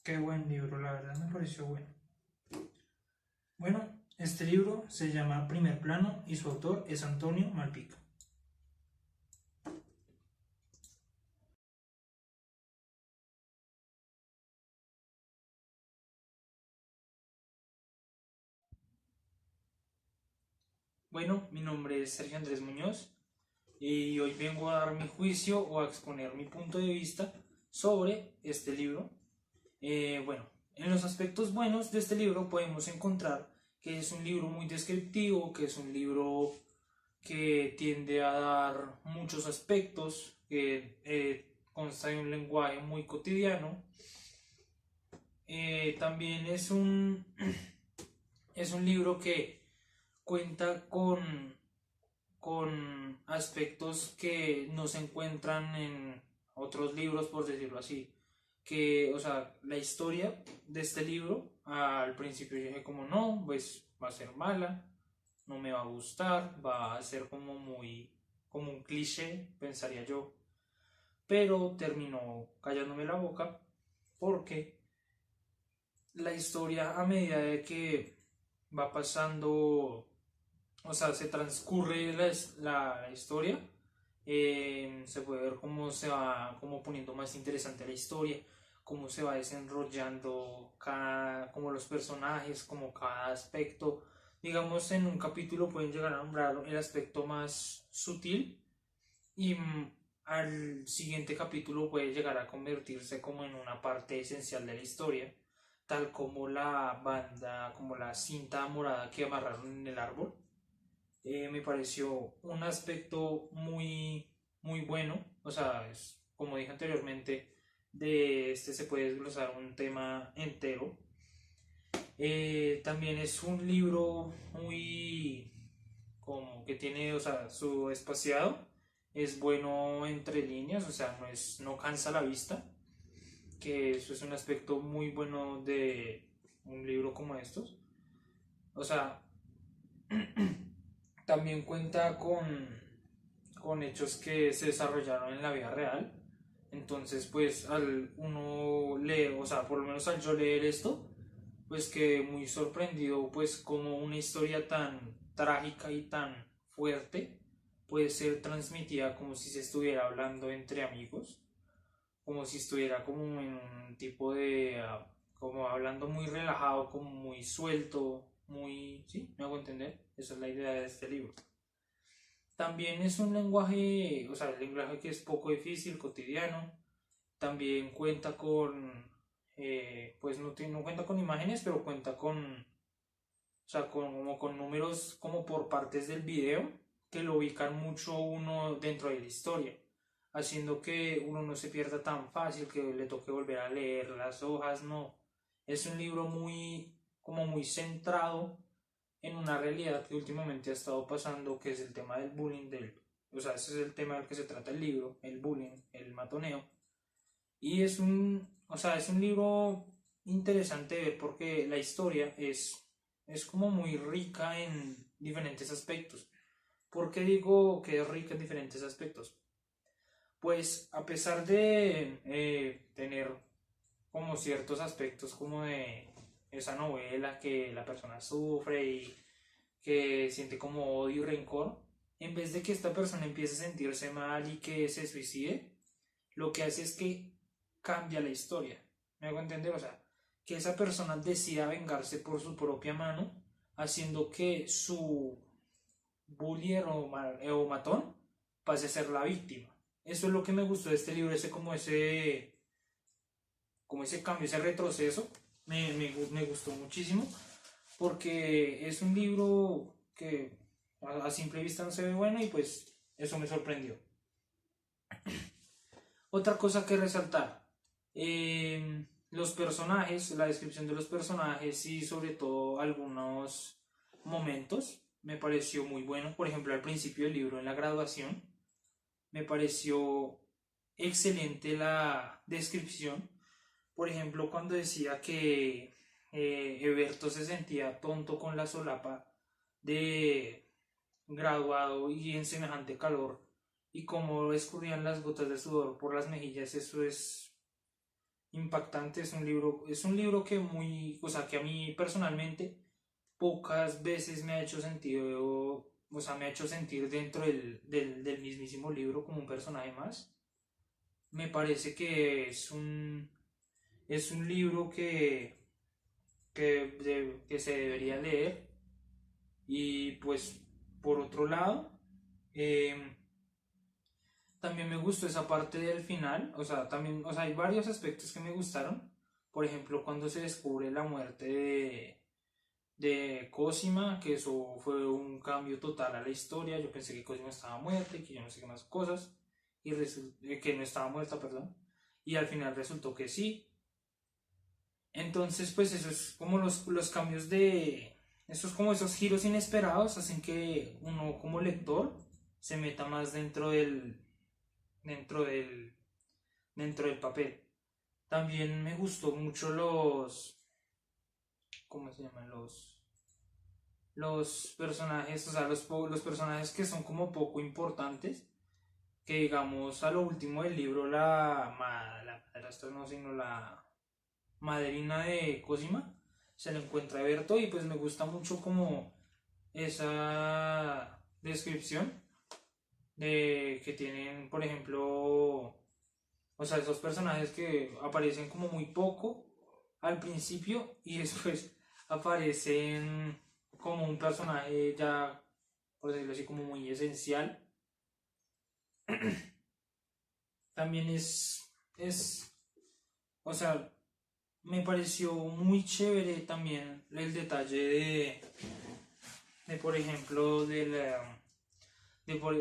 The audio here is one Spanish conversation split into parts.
Qué buen libro, la verdad me pareció bueno. Bueno, este libro se llama Primer Plano y su autor es Antonio Malpica. Bueno, mi nombre es Sergio Andrés Muñoz y hoy vengo a dar mi juicio o a exponer mi punto de vista sobre este libro. Bueno, en los aspectos buenos de este libro podemos encontrar que es un libro muy descriptivo, que es un libro que tiende a dar muchos aspectos, que consta de un lenguaje muy cotidiano. También es un libro que cuenta con aspectos que no se encuentran en otros libros, por decirlo así. Que, o sea, la historia de este libro, al principio yo dije como no, pues va a ser mala, no me va a gustar, va a ser como muy, como un cliché, pensaría yo. Pero terminó callándome la boca porque la historia a medida de que va pasando, o sea, se transcurre la historia, se puede ver cómo se va como poniendo más interesante la historia, cómo se va desarrollando como los personajes, como cada aspecto. Digamos, en un capítulo pueden llegar a nombrar el aspecto más sutil y al siguiente capítulo puede llegar a convertirse como en una parte esencial de la historia, tal como la banda, como la cinta morada que amarraron en el árbol. Me pareció un aspecto muy bueno, o sea, como dije anteriormente, de este se puede desglosar un tema entero. También es un libro muy como que tiene, o sea, su espaciado es bueno entre líneas, o sea, no cansa la vista, que eso es un aspecto muy bueno de un libro como estos. O sea, también cuenta con hechos que se desarrollaron en la vida real. Entonces, pues al uno leer, o sea, por lo menos al yo leer esto, pues quedé muy sorprendido, pues como una historia tan trágica y tan fuerte puede ser transmitida como si se estuviera hablando entre amigos, como si estuviera como en un tipo de, como hablando muy relajado, como muy suelto, muy, ¿sí? ¿Me hago entender? Esa es la idea de este libro. También es un lenguaje, o sea, el lenguaje que es poco difícil, cotidiano. También cuenta pues no cuenta con imágenes, pero cuenta o sea, como con números como por partes del video que lo ubican mucho uno dentro de la historia, haciendo que uno no se pierda tan fácil, que le toque volver a leer las hojas, no. Es un libro como muy centrado en una realidad que últimamente ha estado pasando, que es el tema del bullying, o sea, ese es el tema del que se trata el libro, el bullying, el matoneo. Y o sea, es un libro interesante de ver porque la historia es como muy rica en diferentes aspectos. ¿Por qué digo que es rica en diferentes aspectos? Pues a pesar de tener como ciertos aspectos como de esa novela que la persona sufre y que siente como odio y rencor, en vez de que esta persona empiece a sentirse mal y que se suicide, lo que hace es que cambia la historia. ¿Me hago entender? O sea, que esa persona decida vengarse por su propia mano, haciendo que su bullier o matón pase a ser la víctima. Eso es lo que me gustó de este libro, como ese cambio, ese retroceso, me gustó muchísimo, porque es un libro que a simple vista no se ve bueno y pues eso me sorprendió. Otra cosa que resaltar, los personajes, la descripción de los personajes y sobre todo algunos momentos me pareció muy bueno. Por ejemplo, al principio del libro, en la graduación, me pareció excelente la descripción. Por ejemplo, cuando decía que Eberto se sentía tonto con la solapa de graduado y en semejante calor y cómo escurrían las gotas de sudor por las mejillas, eso es, impactante, es un libro que muy, o sea, que a mí personalmente pocas veces me ha hecho sentido, o sea, me ha hecho sentir dentro del mismísimo libro como un personaje más. Me parece que es un libro que se debería leer. Y pues, por otro lado, eh, también me gustó esa parte del final, o sea, también, o sea, hay varios aspectos que me gustaron. Por ejemplo, cuando se descubre la muerte de Cosima, que eso fue un cambio total a la historia. Yo pensé que Cosima estaba muerta y que yo no sé qué más cosas, y que no estaba muerta, perdón, y al final resultó que sí. Entonces, pues eso es como los cambios de... Esos como esos giros inesperados hacen que uno como lector se meta más dentro del, dentro del papel. También me gustó mucho ¿cómo se llaman? Los personajes, o sea, los personajes que son como poco importantes, que digamos a lo último del libro la madrastra no, sino la madrina de Cosima se le encuentra a Berto y pues me gusta mucho como esa descripción de que tienen, por ejemplo, o sea, esos personajes que aparecen como muy poco al principio y después aparecen como un personaje ya, por decirlo así, como muy esencial. También o sea, me pareció muy chévere también el detalle de por ejemplo,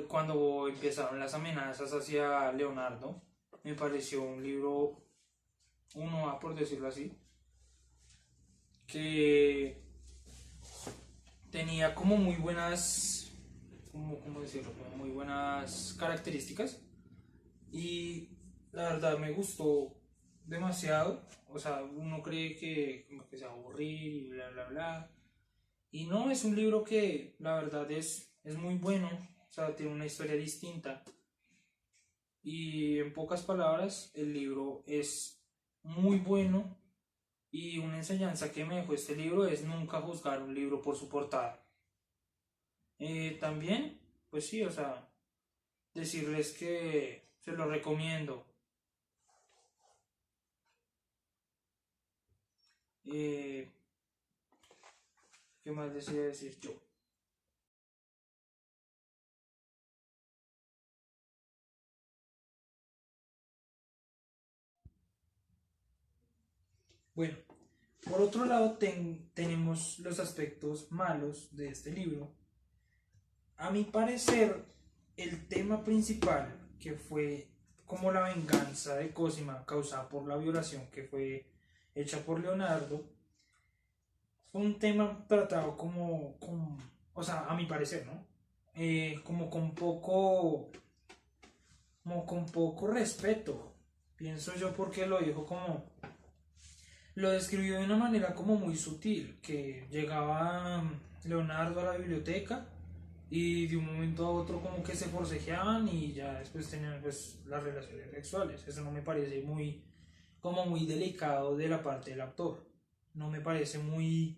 cuando empezaron las amenazas hacia Leonardo. Me pareció un libro, uno A por decirlo así, que tenía como muy buenas, ¿cómo decirlo? Como muy buenas características y la verdad me gustó demasiado. O sea, uno cree que como que se va a aburrir y bla bla bla. Y no, es un libro que la verdad es muy bueno. O sea, tiene una historia distinta. Y en pocas palabras, el libro es muy bueno. Y una enseñanza que me dejó este libro es nunca juzgar un libro por su portada. También, pues sí, o sea, decirles que se lo recomiendo. Eh, ¿Qué más decía decir yo? Bueno, por otro lado tenemos los aspectos malos de este libro. A mi parecer, el tema principal, que fue como la venganza de Cosima causada por la violación que fue hecha por Leonardo, fue un tema tratado o sea, a mi parecer, ¿no? Como como con poco respeto, pienso yo, porque lo dijo como, lo describió de una manera como muy sutil, que llegaba Leonardo a la biblioteca y de un momento a otro como que se forcejeaban y ya después tenían pues las relaciones sexuales. Eso no me parece como muy delicado de la parte del autor. No me parece muy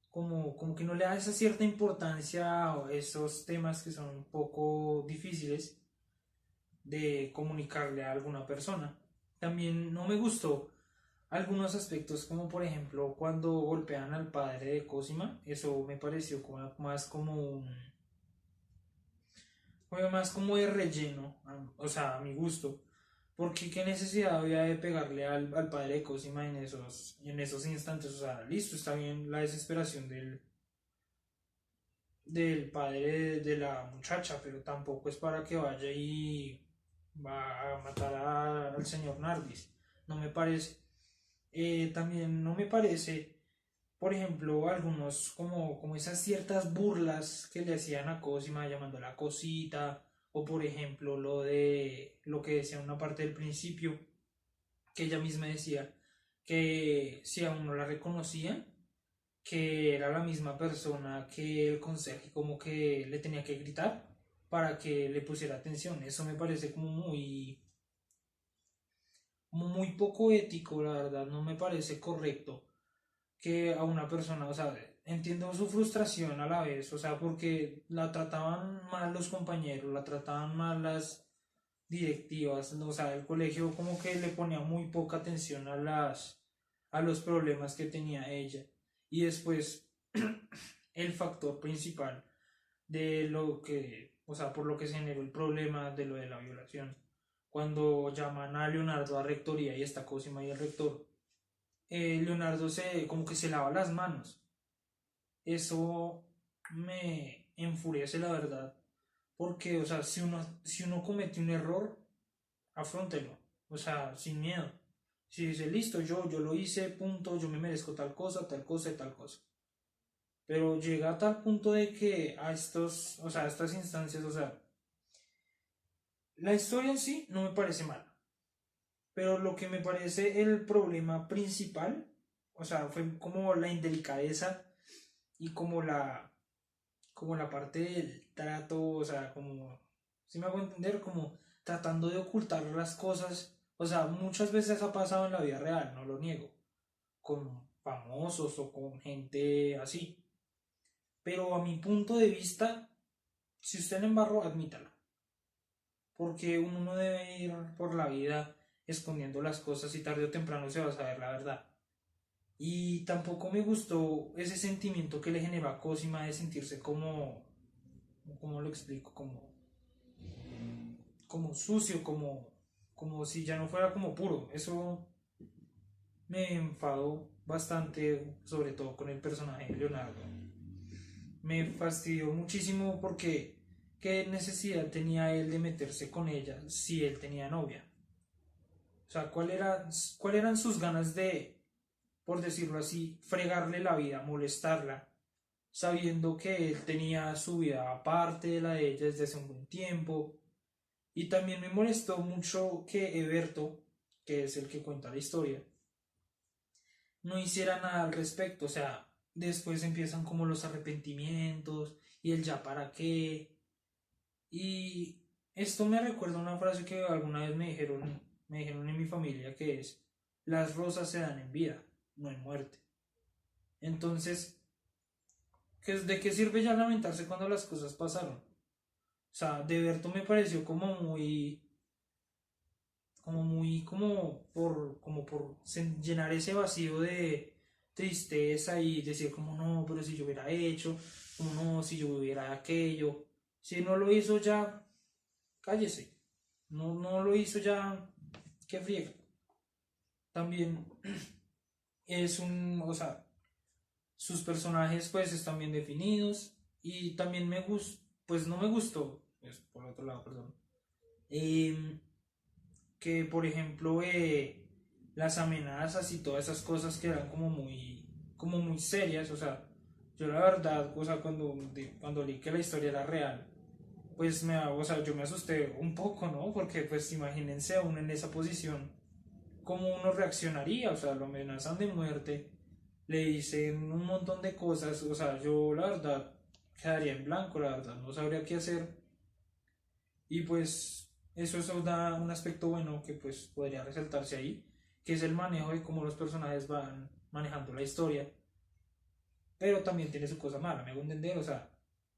como que no le da esa cierta importancia a esos temas que son un poco difíciles de comunicarle a alguna persona. También no me gustó algunos aspectos, como por ejemplo cuando golpean al padre de Cosima. Eso me pareció fue más como de relleno, o sea, a mi gusto. Porque qué necesidad había de pegarle al padre de Cosima en esos instantes. O sea, listo, está bien la desesperación del padre de la muchacha, pero tampoco es para que vaya y va a matar al señor Nardis. No me parece. También no me parece, por ejemplo, algunos como esas ciertas burlas que le hacían a Cosima llamándola cosita, o por ejemplo lo que decía una parte del principio, que ella misma decía que si aún no la reconocían, que era la misma persona que el conserje, como que le tenía que gritar para que le pusiera atención. Eso me parece como muy poco ético, la verdad, no me parece correcto que a una persona, o sea, entiendo su frustración a la vez, o sea, porque la trataban mal los compañeros, la trataban mal las directivas, o sea, el colegio como que le ponía muy poca atención a los problemas que tenía ella. Y después el factor principal de lo que, o sea, por lo que se generó el problema de lo de la violación. Cuando llaman a Leonardo a rectoría y está Cosima y el rector, Leonardo se como que se lava las manos. Eso me enfurece la verdad, porque, o sea, si uno comete un error, afróntelo, o sea, sin miedo. Si dice, listo, yo lo hice, punto, yo me merezco tal cosa, tal cosa y tal cosa. Pero llega a tal punto de que a estos, o sea, a estas instancias, o sea, la historia en sí no me parece mala, pero lo que me parece el problema principal, o sea, fue como la indelicadeza y como la parte del trato, o sea, como, si me hago entender, como tratando de ocultar las cosas, o sea, muchas veces ha pasado en la vida real, no lo niego, con famosos o con gente así, pero a mi punto de vista, si usted le embarró, admítalo, porque uno no debe ir por la vida escondiendo las cosas y tarde o temprano se va a saber la verdad. Y tampoco me gustó ese sentimiento que le generó a Cosima de sentirse como, ¿cómo lo explico? Como sucio, como si ya no fuera como puro. Eso me enfadó bastante, sobre todo con el personaje de Leonardo. Me fastidió muchísimo porque qué necesidad tenía él de meterse con ella si él tenía novia. O sea, ¿cuál eran sus ganas de, por decirlo así, fregarle la vida, molestarla, sabiendo que él tenía su vida aparte de la de ella desde hace un buen tiempo? Y también me molestó mucho que Eberto, que es el que cuenta la historia, no hiciera nada al respecto. O sea, después empiezan como los arrepentimientos y el ya para qué. Y esto me recuerda una frase que alguna vez me dijeron en mi familia que es, las rosas se dan en vida, no en muerte. Entonces, ¿de qué sirve ya lamentarse cuando las cosas pasaron? O sea, de Berto me pareció como por llenar ese vacío de tristeza y decir como no, pero si yo hubiera hecho, como no, si yo hubiera aquello, si no lo hizo ya, cállese, no lo hizo ya, qué friega. También o sea, sus personajes pues están bien definidos y también pues no me gustó, pues por otro lado, perdón, eh, que por ejemplo las amenazas y todas esas cosas que eran como muy serias, o sea, yo la verdad, o sea, cuando leí que la historia era real, pues o sea, yo me asusté un poco, ¿no? Porque pues imagínense a uno en esa posición, cómo uno reaccionaría, o sea, lo amenazan de muerte, le dicen un montón de cosas, o sea, yo la verdad quedaría en blanco, la verdad, no sabría qué hacer. Y pues eso da un aspecto bueno que pues podría resaltarse ahí, que es el manejo de cómo los personajes van manejando la historia, pero también tiene su cosa mala, me hago entender, o sea,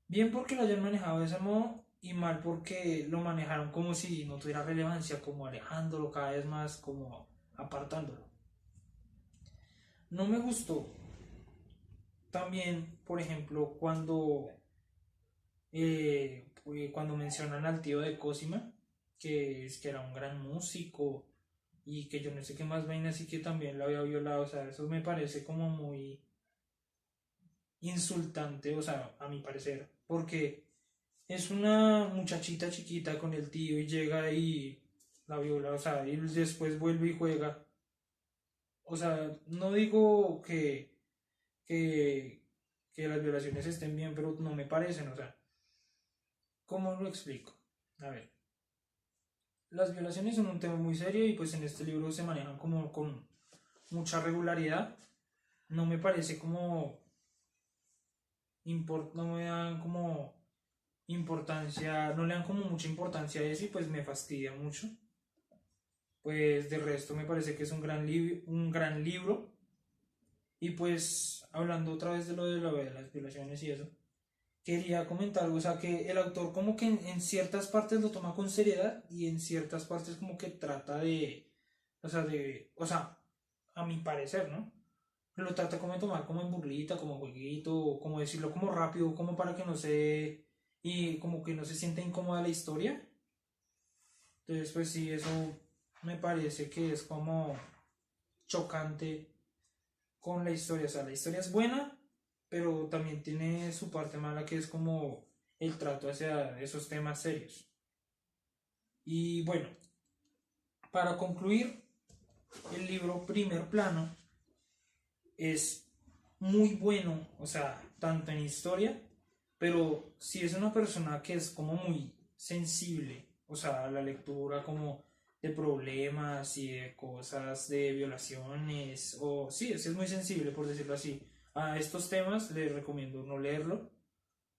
bien porque lo hayan manejado de ese modo y mal porque lo manejaron como si no tuviera relevancia, como alejándolo cada vez más, como apartándolo. No me gustó también, por ejemplo, cuando mencionan al tío de Cosima, que era un gran músico y que yo no sé qué más vaina, así que también lo había violado, o sea, eso me parece como muy insultante, o sea, a mi parecer, porque es una muchachita chiquita con el tío y llega y la viola, o sea, y después vuelve y juega. O sea, no digo que, que las violaciones estén bien, pero no me parecen, o sea, ¿cómo lo explico? A ver, las violaciones son un tema muy serio y pues en este libro se manejan como con mucha regularidad. No me parece no me dan como importancia, no le dan como mucha importancia a eso y pues me fastidia mucho. Pues de resto me parece que es un gran libro. Y pues hablando otra vez de de las violaciones y eso, quería comentar, o sea, que el autor como que en ciertas partes lo toma con seriedad y en ciertas partes como que trata o sea, a mi parecer, ¿no? Lo trata como de tomar como en burlita, como jueguito, como decirlo como rápido, como para que no se, y como que no se sienta incómoda la historia. Entonces, pues sí, eso me parece que es como chocante con la historia. O sea, la historia es buena, pero también tiene su parte mala que es como el trato hacia esos temas serios. Y bueno, para concluir, el libro Primer Plano es muy bueno, o sea, tanto en historia, pero si es una persona que es como muy sensible, o sea, a la lectura como de problemas y de cosas de violaciones, o sí, es muy sensible, por decirlo así, a estos temas, les recomiendo no leerlo,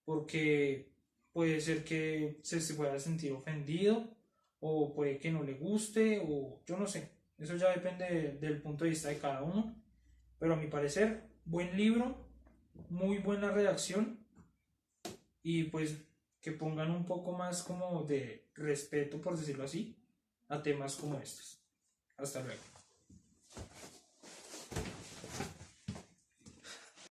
porque puede ser que se pueda sentir ofendido, o puede que no le guste, o yo no sé, eso ya depende del punto de vista de cada uno, pero a mi parecer, buen libro, muy buena redacción y pues que pongan un poco más como de respeto, por decirlo así, a temas como estos. Hasta luego.